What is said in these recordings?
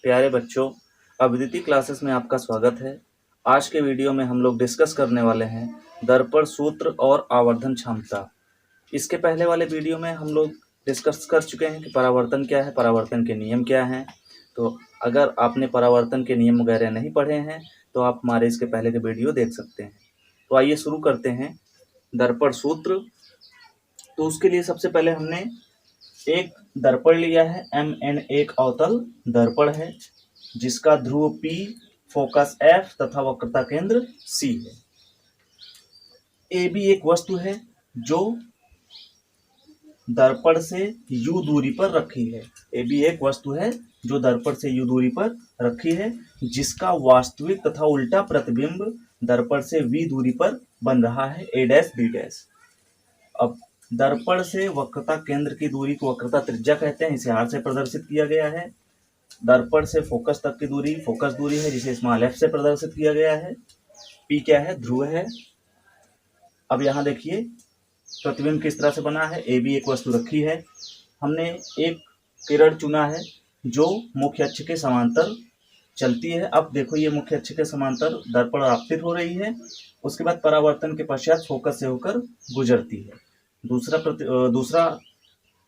प्यारे बच्चों, अभिदिति क्लासेस में आपका स्वागत है। आज के वीडियो में हम लोग डिस्कस करने वाले हैं दर्पण सूत्र और आवर्धन क्षमता। इसके पहले वाले वीडियो में हम लोग डिस्कस कर चुके हैं कि परावर्तन क्या है, परावर्तन के नियम क्या हैं। तो अगर आपने परावर्तन के नियम वगैरह नहीं पढ़े हैं तो आप हमारे इसके पहले के वीडियो देख सकते हैं। तो आइए शुरू करते हैं दर्पण सूत्र। तो उसके लिए सबसे पहले हमने एक दर्पण लिया है। MN एक अवतल दर्पण है जिसका ध्रुव P, फोकस F तथा वक्रता केंद्र C है। AB एक वस्तु है जो दर्पण से U दूरी पर रखी है। AB एक वस्तु है जो दर्पण से U दूरी पर रखी है, जिसका वास्तविक तथा उल्टा प्रतिबिंब दर्पण से V दूरी पर बन रहा है, A' B'। अब दर्पण से वक्रता केंद्र की दूरी को वक्रता त्रिज्या कहते हैं, इसे R से प्रदर्शित किया गया है। दर्पण से फोकस तक की दूरी फोकस दूरी है, जिसे स्मॉल f से प्रदर्शित किया गया है। P क्या है? ध्रुव है। अब यहाँ देखिए प्रतिबिंब किस तरह से बना है। AB एक वस्तु रखी है, हमने एक किरण चुना है जो मुख्य अक्ष के समांतर चलती है। अब देखो ये मुख्य अक्ष के समांतर दर्पण आपतित हो रही है, उसके बाद परावर्तन के पश्चात फोकस से होकर गुजरती है। दूसरा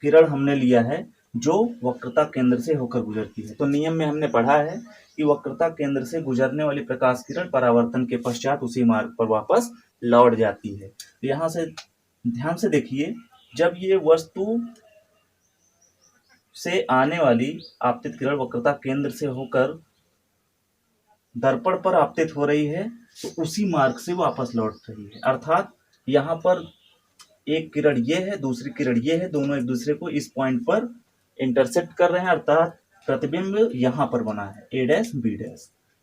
किरण हमने लिया है जो वक्रता केंद्र से होकर गुजरती है। तो नियम में हमने पढ़ा है कि वक्रता केंद्र से गुजरने वाली प्रकाश किरण परावर्तन के पश्चात उसी मार्ग पर वापस लौट जाती है। तो यहाँ से ध्यान से देखिए, जब ये वस्तु से आने वाली आपतित किरण वक्रता केंद्र से होकर दर्पण पर आपतित हो रही है तो उसी मार्ग से वापस लौट रही है। अर्थात यहाँ पर एक किरण ये है, दूसरी किरण ये है, दोनों एक दूसरे को इस पॉइंट पर इंटरसेक्ट कर रहे हैं, अर्थात प्रतिबिंब यहाँ पर बना है, A' B'।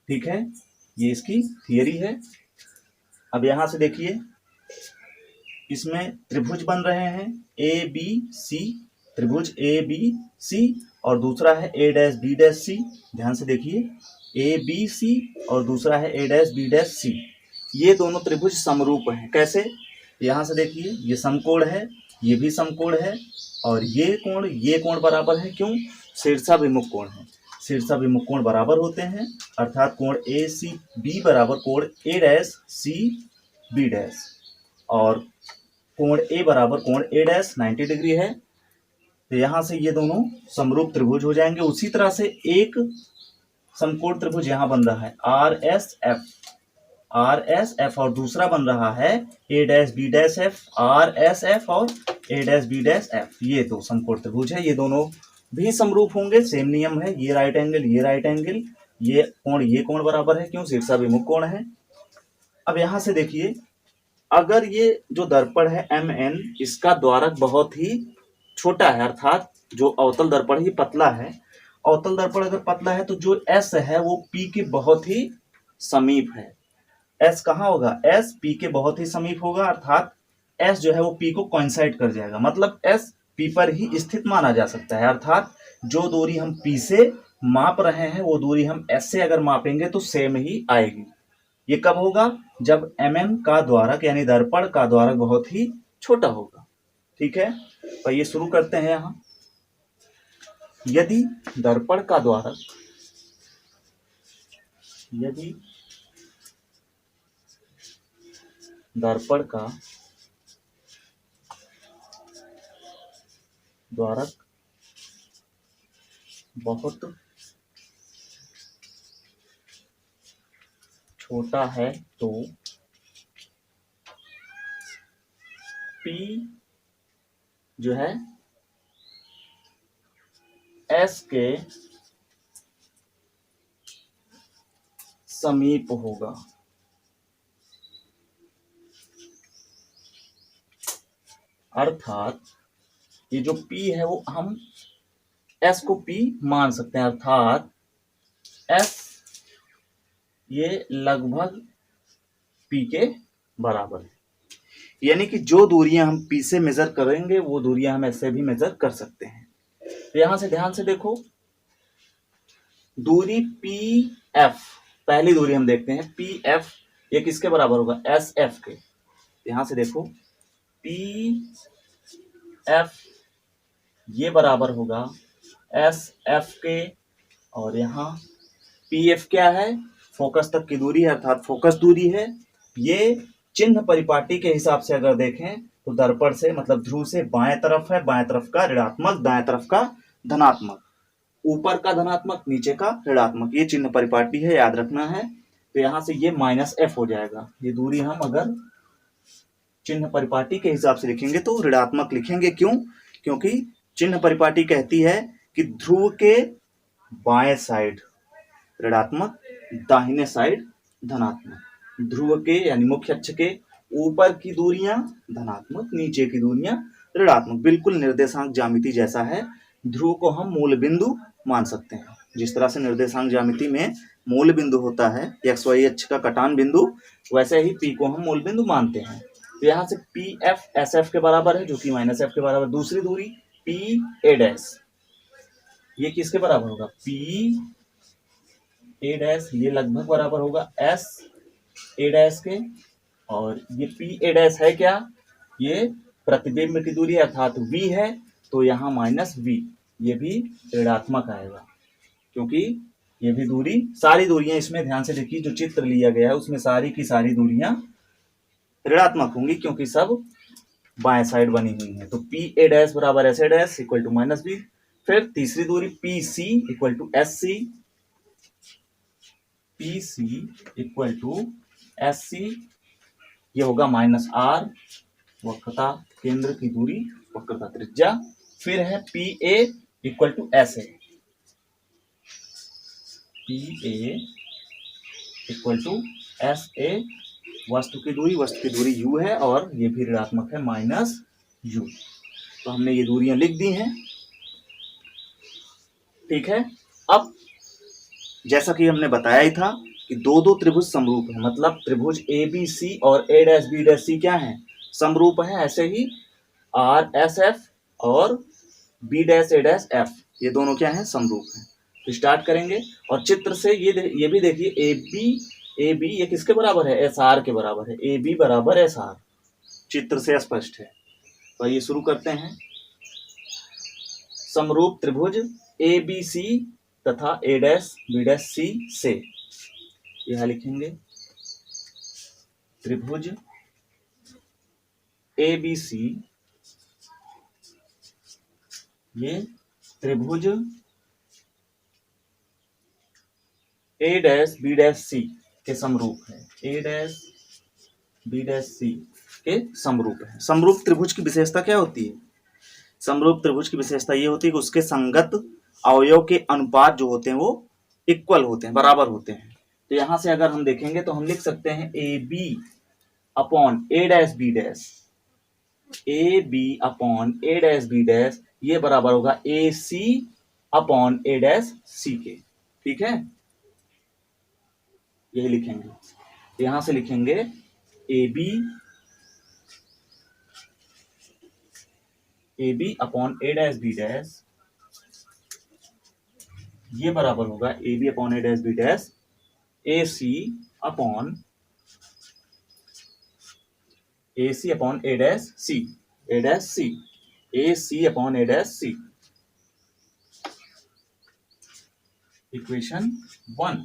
ठीक है, ये इसकी थियरी है। अब यहाँ से देखिए इसमें त्रिभुज बन रहे हैं ABC, त्रिभुज ABC, और दूसरा है A' B' ध्यान से देखिए ABC और दूसरा है A' B' ये दोनों त्रिभुज समरूप हैं। कैसे? यहाँ से देखिए ये समकोण है, ये भी समकोण है, और ये कोण बराबर है। क्यों? शीर्षाभिमुख कोण है। शीर्षाभिमुख कोण बराबर होते हैं, अर्थात कोण ACB बराबर कोण A', और कोण A बराबर कोण A' 90 डिग्री है। तो यहाँ से ये दोनों समरूप त्रिभुज हो जाएंगे। उसी तरह से एक समकोण त्रिभुज यहाँ बन रहा है RSF, और दूसरा बन रहा है A' B' RSF और A' B'। ये दो समकोण त्रिभुज है, ये दोनों भी समरूप होंगे, सेम नियम है। ये राइट एंगल, ये कोण बराबर है। क्यों? शीर्षाभिमुख कोण है। अब यहाँ से देखिए, अगर ये जो दर्पण है MN, इसका द्वारक बहुत ही छोटा है, अर्थात जो अवतल दर्पण ही पतला है। अवतल दर्पण अगर पतला है तो जो S है वो P के बहुत ही समीप है। S कहाँ होगा? S P के बहुत ही समीप होगा, अर्थात S जो है वो P को कोइंसाइड कर जाएगा, मतलब S P पर ही स्थित माना जा सकता है। अर्थात जो दूरी हम P से माप रहे हैं वो दूरी हम S से अगर मापेंगे तो सेम ही आएगी। ये कब होगा? जब MM का द्वारक यानी दर्पण का द्वारक बहुत ही छोटा होगा। ठीक है, तो ये शुरू करते हैं। यहाँ यदि दर्पण का द्वारक बहुत छोटा है तो P जो है S के समीप होगा। अर्थात ये जो P है वो हम S को P मान सकते हैं, अर्थात S ये लगभग P के बराबर है। यानी कि जो दूरियां हम P से मेजर करेंगे वो दूरियां हम S से भी मेजर कर सकते हैं। तो यहां से ध्यान से देखो, दूरी PF, पहली दूरी हम देखते हैं PF, ये किसके बराबर होगा? SF के। यहां से देखो PF ये बराबर होगा SF के, और यहाँ पी एफ क्या है, फोकस तक की दूरी है अर्थात फोकस दूरी है। ये चिन्ह परिपाटी के हिसाब से अगर देखें तो दर्पण से मतलब ध्रुव से बाएं तरफ है, बाएं तरफ का ऋणात्मक, दाएं तरफ का धनात्मक, ऊपर का धनात्मक, नीचे का ऋणात्मक, ये चिन्ह परिपाटी है, याद रखना है। तो यहाँ से ये -f हो जाएगा। ये दूरी हम अगर चिन्ह परिपाटी के हिसाब से लिखेंगे तो ऋणात्मक लिखेंगे। क्यों? क्योंकि चिन्ह परिपाटी कहती है कि ध्रुव के बाएं साइड ऋणात्मक, दाहिने साइड धनात्मक। ध्रुव के यानी मुख्य अक्ष के ऊपर की दूरियां धनात्मक, नीचे की दूरियां ऋणात्मक, बिल्कुल निर्देशांक ज्यामिति जैसा है। ध्रुव को हम मूल बिंदु मान सकते हैं। जिस तरह से निर्देशांक ज्यामिति में मूल बिंदु होता है एक्स वाई अक्ष का कटान बिंदु, वैसे ही पी को हम मूल बिंदु मानते हैं। तो यहाँ से पी एफ एस एफ के बराबर है, जो कि -f के बराबर। दूसरी दूरी पी ए डैश, ये किसके बराबर होगा, पी ए डैश, ये लगभग बराबर होगा एस ए डैश के। और ये पी ए डैश है क्या, ये प्रतिबिंब की दूरी अर्थात v है, तो यहाँ -v, ये भी ऋणात्मक आएगा। क्योंकि ये भी दूरी, सारी दूरियां इसमें ध्यान से देखिए, जो चित्र लिया गया है उसमें सारी की सारी दूरियां ऋणात्मक होंगी, क्योंकि सब बाएं साइड बनी हुई है। तो पी ए डैश बराबर S A dash equal to -v। फिर तीसरी दूरी P C equal to S C, P C equal to S C, ये होगा -r, वक्रता केंद्र की दूरी, वक्रता त्रिज्या। फिर है P A equal to S A, P A equal to S A, वस्तु की दूरी u है और ये भी ऋणात्मक है -u। तो हमने ये दूरियां लिख दी हैं। ठीक है। अब जैसा कि हमने बताया ही था कि दो त्रिभुज समरूप है, मतलब त्रिभुज ए बी सी और ए डैश बी डैश सी क्या है, समरूप है। ऐसे ही आर एस एफ और B dash A dash F, ये दोनों क्या है, समरूप है। तो स्टार्ट करेंगे और चित्र से ये भी देखिए, ए बी ये किसके बराबर है, एस आर के बराबर है। ए बी बराबर एस आर, चित्र से स्पष्ट है। तो ये शुरू करते हैं। समरूप त्रिभुज ए बी सी तथा ए डैश बी डैश सी से, यह लिखेंगे त्रिभुज ए बी सी, ये त्रिभुज ए डैश बी डैश सी के समरूप है, ए डैश बी डैश सी के समरूप है। समरूप त्रिभुज की विशेषता क्या होती है, समरूप त्रिभुज की विशेषता ये होती है कि उसके संगत अवयव के अनुपात जो होते हैं वो इक्वल होते हैं, बराबर होते हैं। तो यहां से अगर हम देखेंगे तो हम लिख सकते हैं A B upon A dash B dash, A B upon A dash B dash, ये बराबर होगा ए सी अपॉन ए डैश सी के। ठीक है, यही लिखेंगे। यहां से लिखेंगे A B upon A dash B dash, ये बराबर होगा A B upon A dash B dash A C upon A dash C, A dash C, A C upon A dash C. Equation 1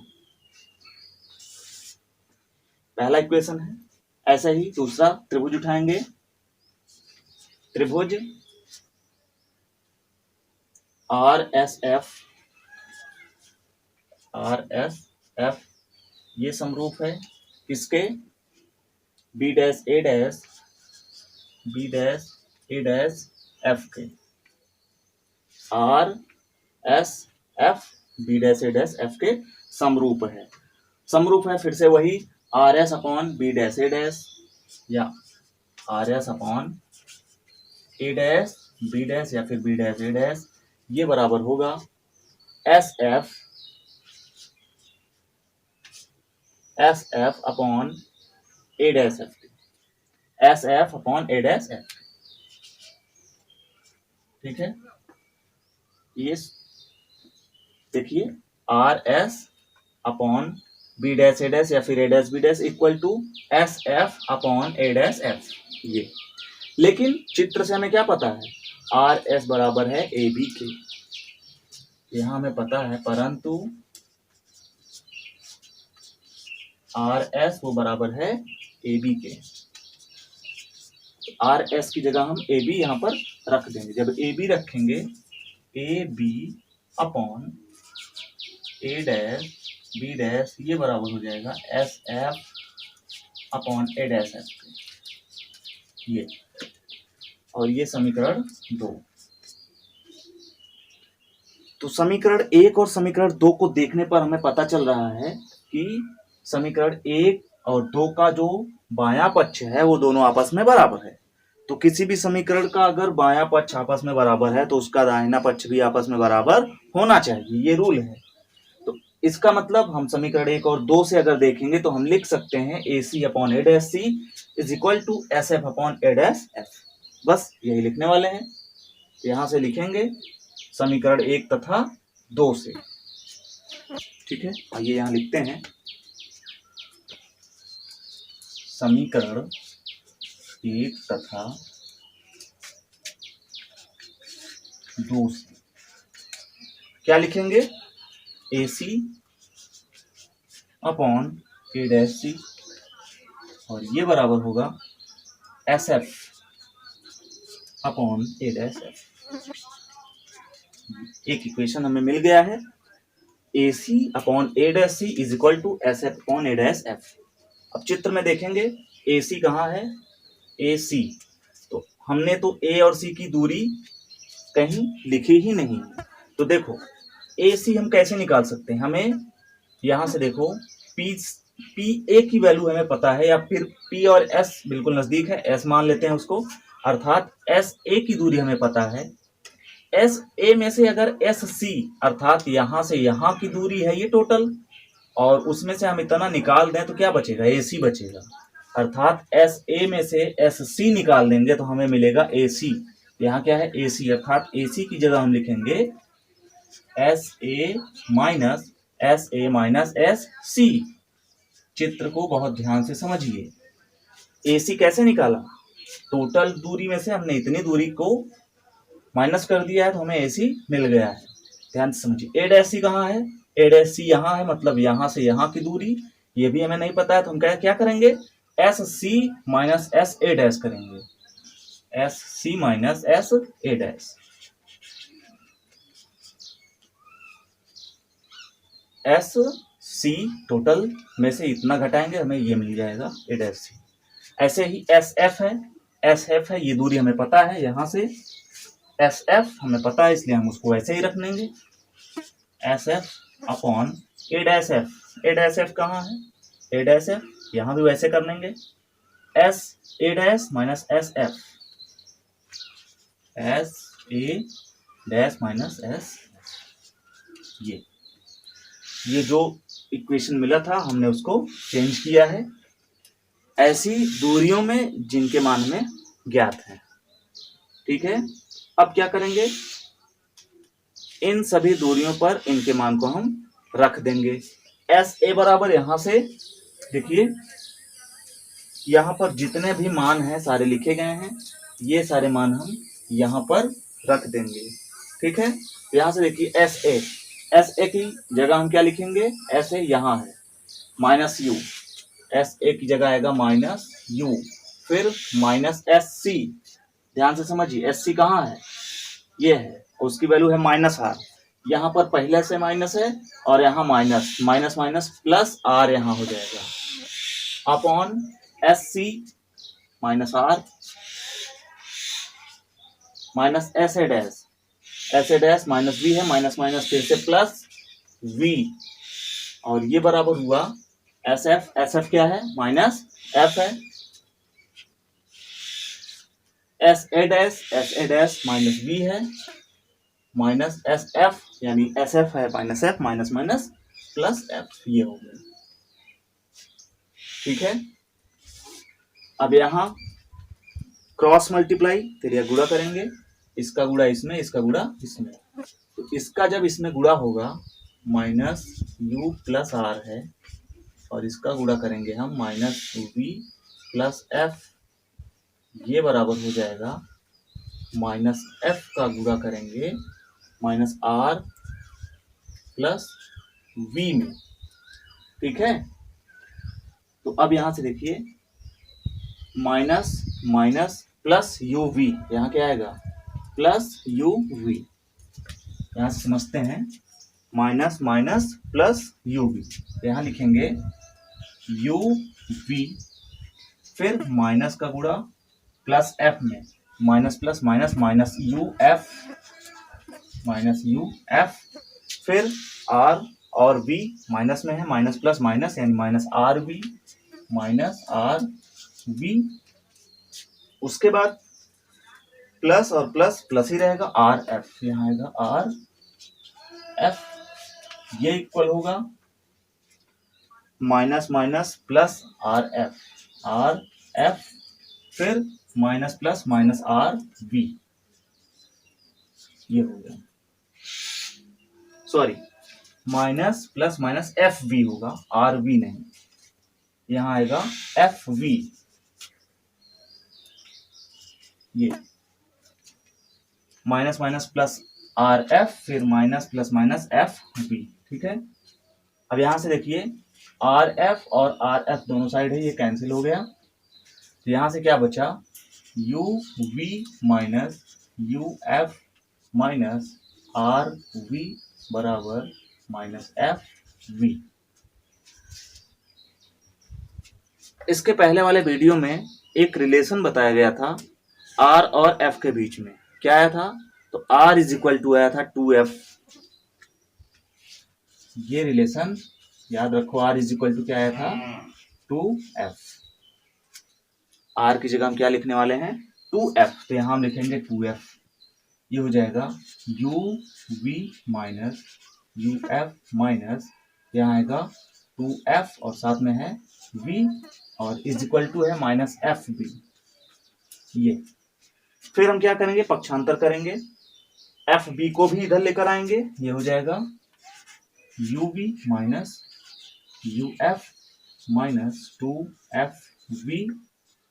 पहला इक्वेशन है। ऐसे ही दूसरा त्रिभुज उठाएंगे, त्रिभुज आर एस एफ, ये समरूप है किसके, B dash A dash F के। R S F B dash A dash F के समरूप है। समरूप है फिर से वही R S upon B dash A dash, या R S upon A dash B dash या फिर बी डैश ए डैश, ये बराबर होगा S F upon A dash F, S F upon A dash F. ठीक है, ये देखिए R S upon B dash A dash या फिर A dash B dash equal to S F upon A dash F, ये। लेकिन चित्र से हमें क्या पता है, आर एस बराबर है ए बी के, यहाँ हमें पता है, परंतु आर एस वो बराबर है ए बी के। आर एस की जगह हम ए बी यहाँ पर रख देंगे। जब ए बी रखेंगे, A B upon A dash B dash ये बराबर हो जाएगा S F upon A dash F. ये और ये समीकरण 2। तो समीकरण 1 और समीकरण 2 को देखने पर हमें पता चल रहा है कि समीकरण 1 और 2 का जो बायां पक्ष है वो दोनों आपस में बराबर है। तो किसी भी समीकरण का अगर बायां पक्ष आपस में बराबर है तो उसका दाहिना पक्ष भी आपस में बराबर होना चाहिए, ये रूल है। तो इसका मतलब हम समीकरण 1 और 2 से अगर देखेंगे तो हम लिख सकते हैं A C upon A dash C is equal to S F upon A dash F. बस यही लिखने वाले हैं। यहां से लिखेंगे समीकरण 1 तथा 2 से। ठीक है, आइए यहां लिखते हैं समीकरण 1 तथा 2 से क्या लिखेंगे, ए सी अपॉन ए डैश सी और ये बराबर होगा S F upon A dash F. एक इक्वेशन हमें मिल गया है, A C upon A dash C is equal to S F upon A dash F. अब चित्र में देखेंगे ए सी कहाँ है, ए सी, तो हमने तो ए और सी की दूरी कहीं लिखी ही नहीं है। तो देखो ए सी हम कैसे निकाल सकते हैं, हमें यहां से देखो पी ए की वैल्यू हमें पता है, या फिर पी और एस बिल्कुल नजदीक है, एस मान लेते हैं उसको, अर्थात एस ए की दूरी हमें पता है। एस ए में से अगर एस सी अर्थात यहां से यहां की दूरी है ये टोटल, और उसमें से हम इतना निकाल दें तो क्या बचेगा, ए सी बचेगा। अर्थात एस ए में से एस सी निकाल देंगे तो हमें मिलेगा ए सी। यहाँ क्या है, ए सी, अर्थात ए सी की जगह हम लिखेंगे S A minus S C. चित्र को बहुत ध्यान से समझिए। ए सी कैसे निकाला, टोटल दूरी में से हमने इतनी दूरी को माइनस कर दिया है तो हमें ए सी मिल गया है। ध्यान से समझिए। ए डैश सी कहाँ है, ए डैश सी यहाँ है, मतलब यहाँ से यहाँ की दूरी, ये भी हमें नहीं पता है तो हम क्या करेंगे, S C minus S A dash करेंगे, S C minus S A dash. S C total में से इतना घटाएंगे हमें ये मिल जाएगा ए डैश सी। ऐसे ही एस एफ है, एस एफ है, ये दूरी हमें पता है, यहाँ से एस एफ हमें पता है इसलिए हम उसको ऐसे ही रख लेंगे, S F upon A dash F. A dash F कहाँ है, ए डैश एफ यहाँ भी वैसे कर लेंगे, S A dash minus S F, S A dash minus S. ये जो इक्वेशन मिला था हमने उसको चेंज किया है ऐसी दूरियों में जिनके मान हमें ज्ञात है। ठीक है, अब क्या करेंगे, इन सभी दूरियों पर इनके मान को हम रख देंगे। एस ए बराबर यहां से देखिए, यहां पर जितने भी मान हैं सारे लिखे गए हैं, ये सारे मान हम यहां पर रख देंगे। ठीक है, यहां से देखिए एस ए की जगह हम क्या लिखेंगे, एस ए यहाँ है माइनस यू, एस ए की जगह आएगा माइनस यू, फिर माइनस एस सी। ध्यान से समझिए, एस सी कहाँ है, ये है, उसकी वैल्यू है माइनस आर। यहाँ पर पहले से माइनस है और यहाँ minus minus minus plus R यहाँ हो जाएगा, upon S C minus R minus S A dash minus V है, माइनस माइनस फिर से प्लस वी, और ये बराबर हुआ एस एफ क्या है, माइनस एफ है, S A dash minus V है, माइनस एस एफ यानी एस एफ है minus F, minus minus plus F, ये हो गया। ठीक है, अब यहां क्रॉस मल्टीप्लाई फिर यह गुणा करेंगे, इसका गुणा इसमें, इसका गुणा इसमें, तो इसका जब इसमें गुणा होगा माइनस यू प्लस आर है, और इसका गुणा करेंगे हम माइनस वी प्लस एफ, ये बराबर हो जाएगा माइनस एफ का गुणा करेंगे माइनस आर प्लस वी में, ठीक है। तो अब यहां से देखिए minus minus plus U V, यहाँ क्या आएगा प्लस यू वी। यहां से समझते हैं minus minus plus U V, यहां लिखेंगे यू वी, फिर माइनस का गुणा प्लस एफ में, minus plus minus minus U F, minus U F, फिर आर और वी माइनस में है, माइनस प्लस माइनस यानी minus R V, minus R V. उसके बाद प्लस और प्लस प्लस ही रहेगा, आर एफ, यहाँ आएगा आर एफ, ये इक्वल होगा minus minus plus R F, R F, फिर minus plus minus R V, ये हो गया। Sorry, minus plus minus F V होगा, आर वी नहीं, यहां आएगा एफ वी, ये minus minus plus R F, फिर minus plus minus F V, ठीक है। अब यहां से देखिए आर एफ और आर एफ दोनों साइड है, ये कैंसिल हो गया, तो यहां से क्या बचा U V minus U F minus R V बराबर माइनस एफ वी। इसके पहले वाले वीडियो में एक रिलेशन बताया गया था आर और एफ के बीच में, क्या आया था, तो आर इज इक्वल टू आया था 2f, ये रिलेशन याद रखो, आर इज इक्वल टू क्या आया था 2f, आर की जगह हम क्या लिखने वाले हैं 2f, तो यहां हम लिखेंगे 2f, ये हो जाएगा u v minus U F minus, यहाँ आएगा 2f और साथ में है v और इज इक्वल टू है माइनस एफ बी, ये। फिर हम क्या करेंगे पक्षांतर करेंगे, एफ बी को भी इधर लेकर आएंगे, ये हो जाएगा U V minus U F minus 2f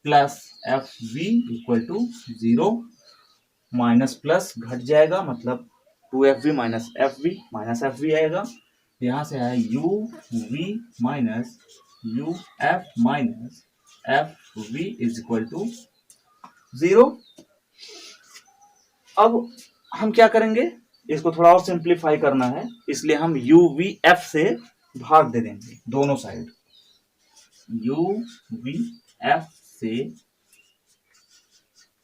plus F V equal to 0, minus plus घट जाएगा मतलब 2f माइनस एफ वी आएगा, यहां से आया U V minus U F minus F V is equal to 0। अब हम क्या करेंगे, इसको थोड़ा और सिंप्लीफाई करना है, इसलिए हम यू वी एफ से भाग दे देंगे दोनों साइड, यू वी एफ से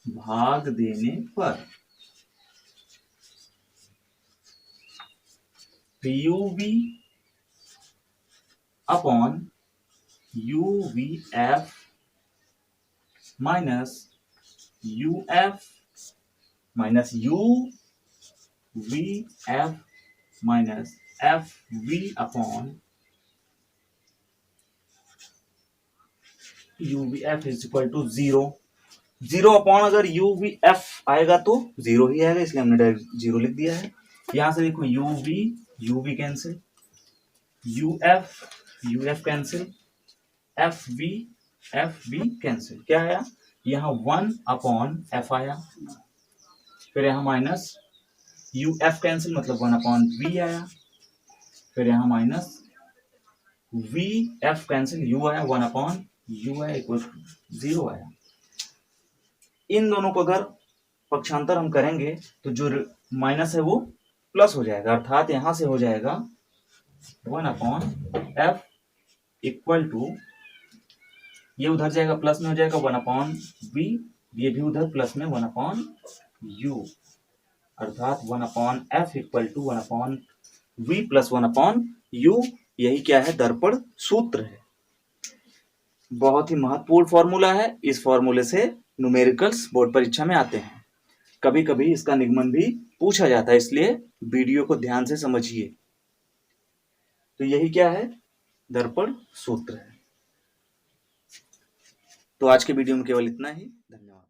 भाग देने पर U V upon U V F minus U F minus U V F minus F V upon U V F is equal to 0 upon, अगर U V F आएगा तो 0 ही आएगा, इसलिए हमने डायरेक्ट 0 लिख दिया है। यहां से देखो U V cancel, U F cancel, F V cancel, क्या आया यहाँ 1 अपॉन एफ आया, फिर यहाँ माइनस यू एफ कैंसिल मतलब 1 अपॉन वी आया, फिर यहाँ minus V F cancel, you आया 1 अपॉन यू आया इक्वल 0 आया। इन दोनों को अगर पक्षांतर हम करेंगे तो जो माइनस है वो प्लस हो जाएगा, अर्थात यहां से हो जाएगा 1 अपॉन एफ इक्वल टू, ये उधर जाएगा प्लस में हो जाएगा 1 अपॉन वी, ये भी उधर प्लस में 1 अपॉन यू, अर्थात 1 upon F equal to 1 upon V plus 1 upon U. यही क्या है दर्पण सूत्र है, बहुत ही महत्वपूर्ण फॉर्मूला है। इस फॉर्मूले से न्यूमेरिकल्स बोर्ड परीक्षा में आते हैं, कभी कभी इसका निगमन भी पूछा जाता है, इसलिए वीडियो को ध्यान से समझिए। तो यही क्या है दर्पण सूत्र है। तो आज के वीडियो में केवल इतना ही, धन्यवाद।